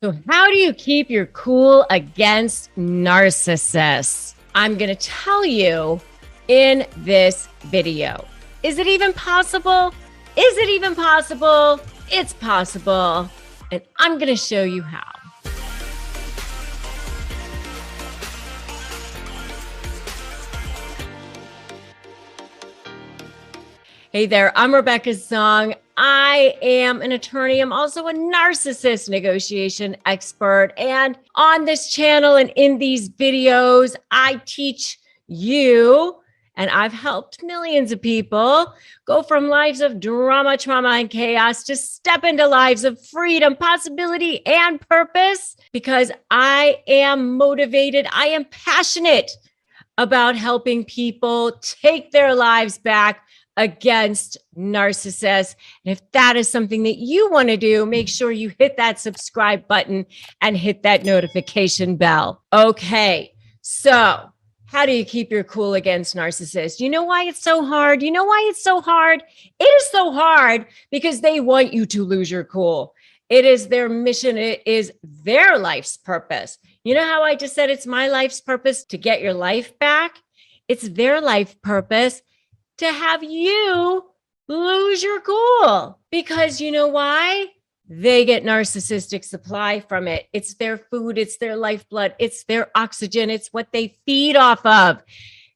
So how do you keep your cool against narcissists? I'm going to tell you in this video. Is it even possible? Is it even possible? It's possible. And I'm going to show you how. Hey there, I'm Rebecca Zung. I am an attorney. I'm also a narcissist negotiation expert. And on this channel and in these videos, I teach you, and I've helped millions of people go from lives of drama, trauma, and chaos to step into lives of freedom, possibility, and purpose because I am motivated. I am passionate about helping people take their lives back against narcissists. And if that is something that you want to do, make sure you hit that subscribe button and hit that notification bell. Okay, so how do you keep your cool against narcissists? You know why it's so hard? You know why it's so hard? It is so hard because they want you to lose your cool. It is their mission. It is their life's purpose. You know how I just said it's my life's purpose to get your life back? It's their life purpose to have you lose your cool. Because you know why? They get narcissistic supply from it. It's their food. It's their lifeblood. It's their oxygen. It's what they feed off of.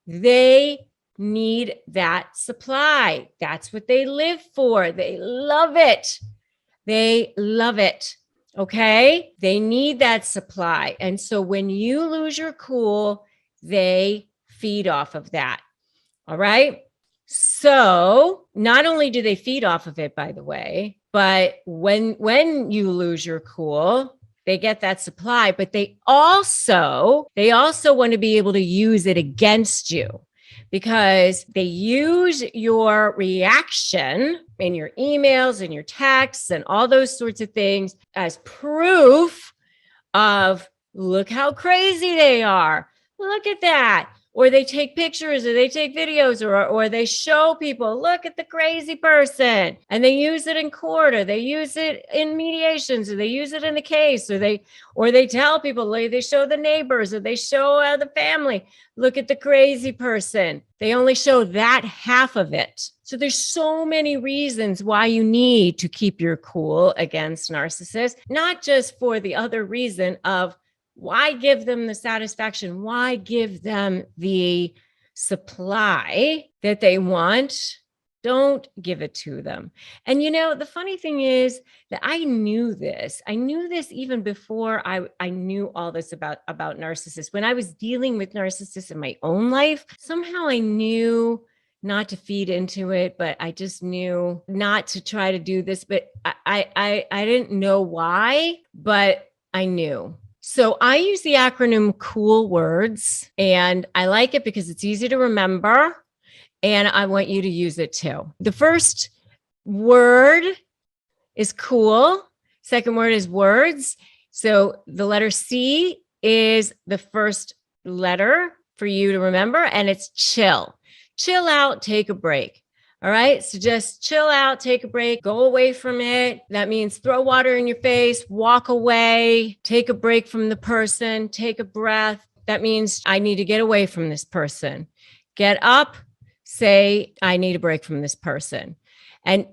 They need that supply. That's what they live for. They love it. They love it. Okay? They need that supply. And so when you lose your cool, they feed off of that. All right? So not only do they feed off of it, by the way, but when you lose your cool, they get that supply, but they also want to be able to use it against you because they use your reaction in your emails and your texts and all those sorts of things as proof of look how crazy they are. Look at that. Or they take pictures or they take videos or they show people, look at the crazy person. And they use it in court or they use it in mediations or they use it in the case or they tell people, they show the neighbors or they show the family, look at the crazy person. They only show that half of it. So there's so many reasons why you need to keep your cool against narcissists, not just for the other reason of why give them the satisfaction? Why give them the supply that they want? Don't give it to them. And you know, the funny thing is that I knew this. I knew this even before I knew all this about narcissists. When I was dealing with narcissists in my own life, somehow I knew not to feed into it, but I just knew not to try to do this. But I didn't know why, but I knew. So I use the acronym COOL words, and I like it because it's easy to remember, and I want you to use it too. The first word is cool. Second word is words. So the letter C is the first letter for you to remember, and it's chill. Chill out, take a break. All right. So just chill out, take a break, go away from it. That means throw water in your face, walk away, take a break from the person, take a breath. That means I need to get away from this person. Get up, say, I need a break from this person. And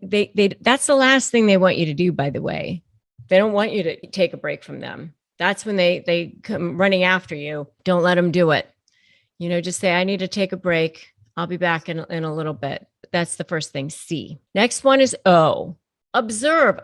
that's the last thing they want you to do, by the way. They don't want you to take a break from them. That's when they come running after you. Don't let them do it. You know, just say, I need to take a break. I'll be back in a little bit. That's the first thing, C. Next one is O. Observe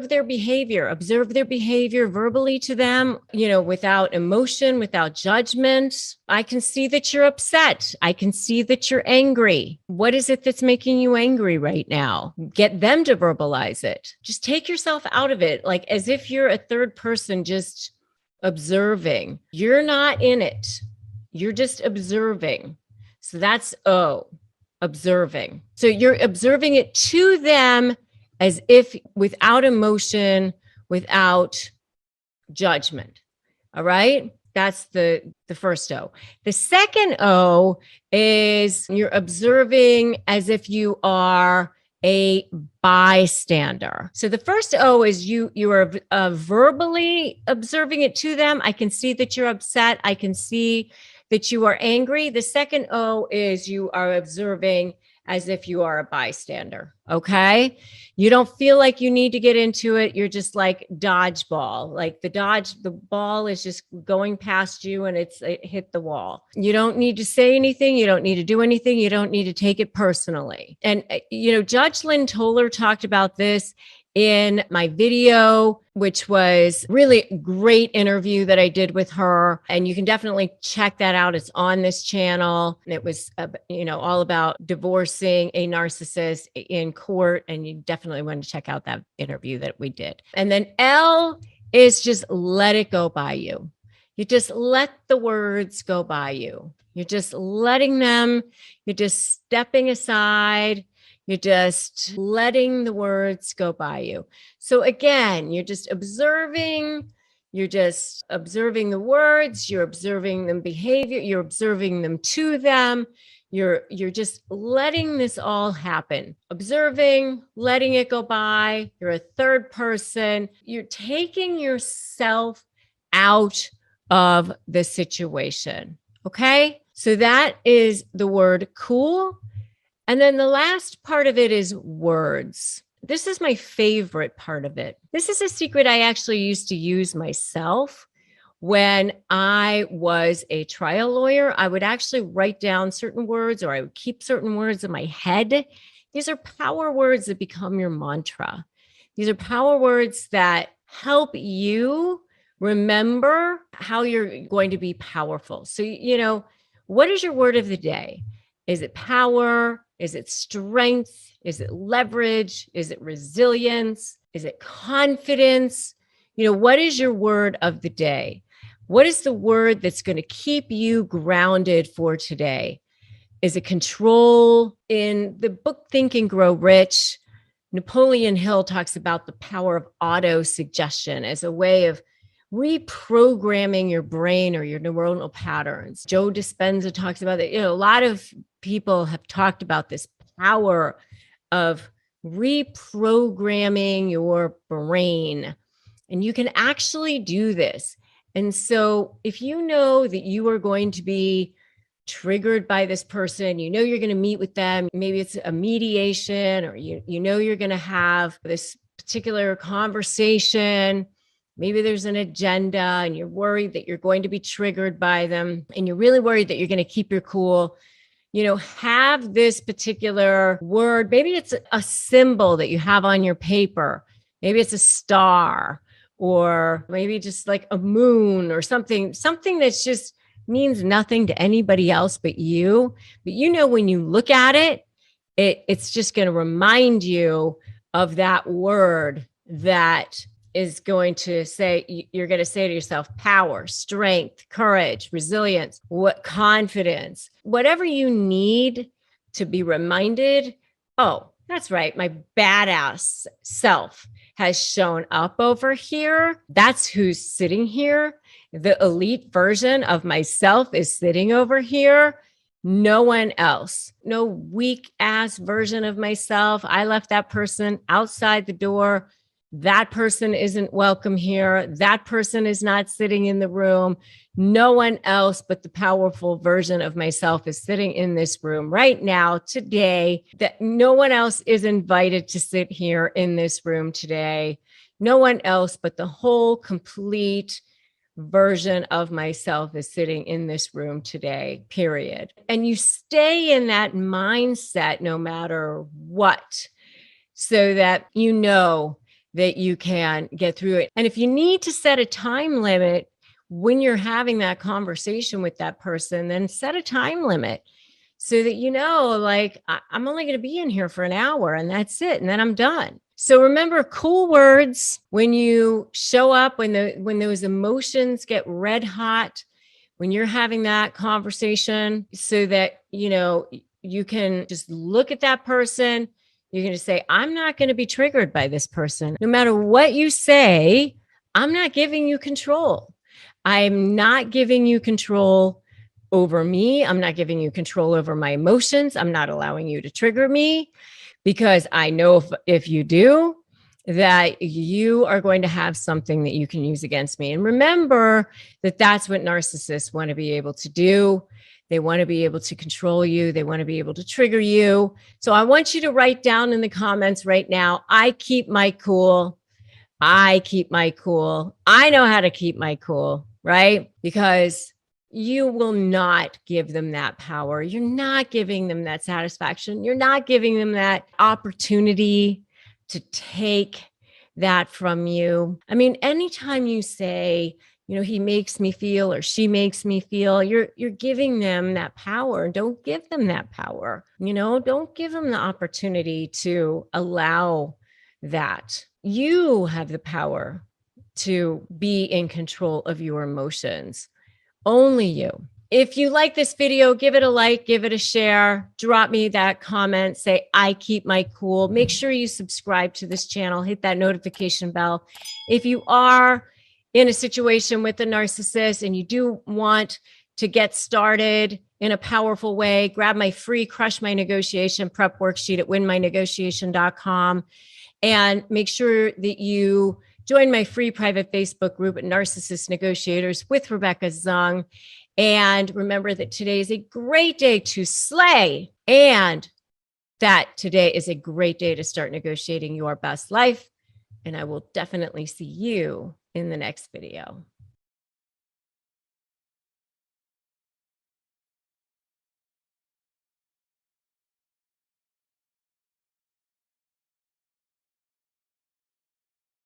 their behavior. Observe their behavior verbally to them, you know, without emotion, without judgment. I can see that you're upset. I can see that you're angry. What is it that's making you angry right now? Get them to verbalize it. Just take yourself out of it, like as if you're a third person just observing. You're not in it. You're just observing. So that's O, observing. So you're observing it to them as if without emotion, without judgment. All right. That's the first O. The second O is you're observing as if you are a bystander. So the first O is you are verbally observing it to them. I can see that you're upset. I can see that you are angry. The second O is you are observing as if you are a bystander. Okay. You don't feel like you need to get into it. You're just like dodgeball. Like the ball is just going past you and it hit the wall. You don't need to say anything. You don't need to do anything. You don't need to take it personally. And, Judge Lynn Toller talked about this in my video, which was really a great interview that I did with her. And you can definitely check that out. It's on this channel. It was, all about divorcing a narcissist in court. And you definitely want to check out that interview that we did. And then L is just let it go by you. You just let the words go by you. You're just letting them, you're just stepping aside. You're just letting the words go by you. So again, you're just observing the words, you're observing them behavior, you're observing them to them. You're just letting this all happen. Observing, letting it go by. You're a third person. You're taking yourself out of the situation. Okay? So that is the word cool. And then the last part of it is words. This is my favorite part of it. This is a secret I actually used to use myself when I was a trial lawyer. I would actually write down certain words, or I would keep certain words in my head. These are power words that become your mantra. These are power words that help you remember how you're going to be powerful. So, what is your word of the day? Is it power? Is it strength? Is it leverage? Is it resilience? Is it confidence? What is your word of the day? What is the word that's going to keep you grounded for today? Is it control? In the book Think and Grow Rich, Napoleon Hill talks about the power of auto-suggestion as a way of reprogramming your brain or your neuronal patterns. Joe Dispenza talks about it. A lot of people have talked about this power of reprogramming your brain. And you can actually do this. And so if you know that you are going to be triggered by this person, you're going to meet with them, maybe it's a mediation, or you're going to have this particular conversation. Maybe there's an agenda and you're worried that you're going to be triggered by them, and you're really worried that you're going to keep your cool. Have this particular word. Maybe it's a symbol that you have on your paper. Maybe it's a star, or maybe just like a moon or something that's just means nothing to anybody else but you. But when you look at it, it's just going to remind you of that word that is going to say, you're going to say to yourself, power, strength, courage, resilience, confidence, whatever you need to be reminded. Oh, that's right. My badass self has shown up over here. That's who's sitting here. The elite version of myself is sitting over here. No one else, no weak ass version of myself. I left that person outside the door. That person isn't welcome here. That person is not sitting in the room. No one else but the powerful version of myself is sitting in this room right now, today. That no one else is invited to sit here in this room today. No one else but the whole complete version of myself is sitting in this room today, period. And you stay in that mindset no matter what, so that that you can get through it. And if you need to set a time limit when you're having that conversation with that person, then set a time limit so that I'm only going to be in here for an hour and that's it. And then I'm done. So remember, cool words when you show up, when those emotions get red hot, when you're having that conversation, so that, you can just look at that person. You're going to say, I'm not going to be triggered by this person. No matter what you say, I'm not giving you control. I'm not giving you control over me. I'm not giving you control over my emotions. I'm not allowing you to trigger me, because I know if you do, that you are going to have something that you can use against me. And remember that that's what narcissists want to be able to do. They want to be able to control you. They want to be able to trigger you. So I want you to write down in the comments right now, I keep my cool. I keep my cool. I know how to keep my cool, right? Because you will not give them that power. You're not giving them that satisfaction. You're not giving them that opportunity to take that from you. I mean, anytime you say, he makes me feel or she makes me feel, you're giving them that power. Don't give them that power. Don't give them the opportunity to allow that. You have the power to be in control of your emotions. Only you. If you like this video, give it a like, give it a share, drop me that comment, say, I keep my cool. Make sure you subscribe to this channel, hit that notification bell. If you are in a situation with a narcissist and you do want to get started in a powerful way, grab my free Crush My Negotiation prep worksheet at winmynegotiation.com. And make sure that you join my free private Facebook group at Narcissist Negotiators with Rebecca Zung. And remember that today is a great day to slay, and that today is a great day to start negotiating your best life. And I will definitely see you in the next video.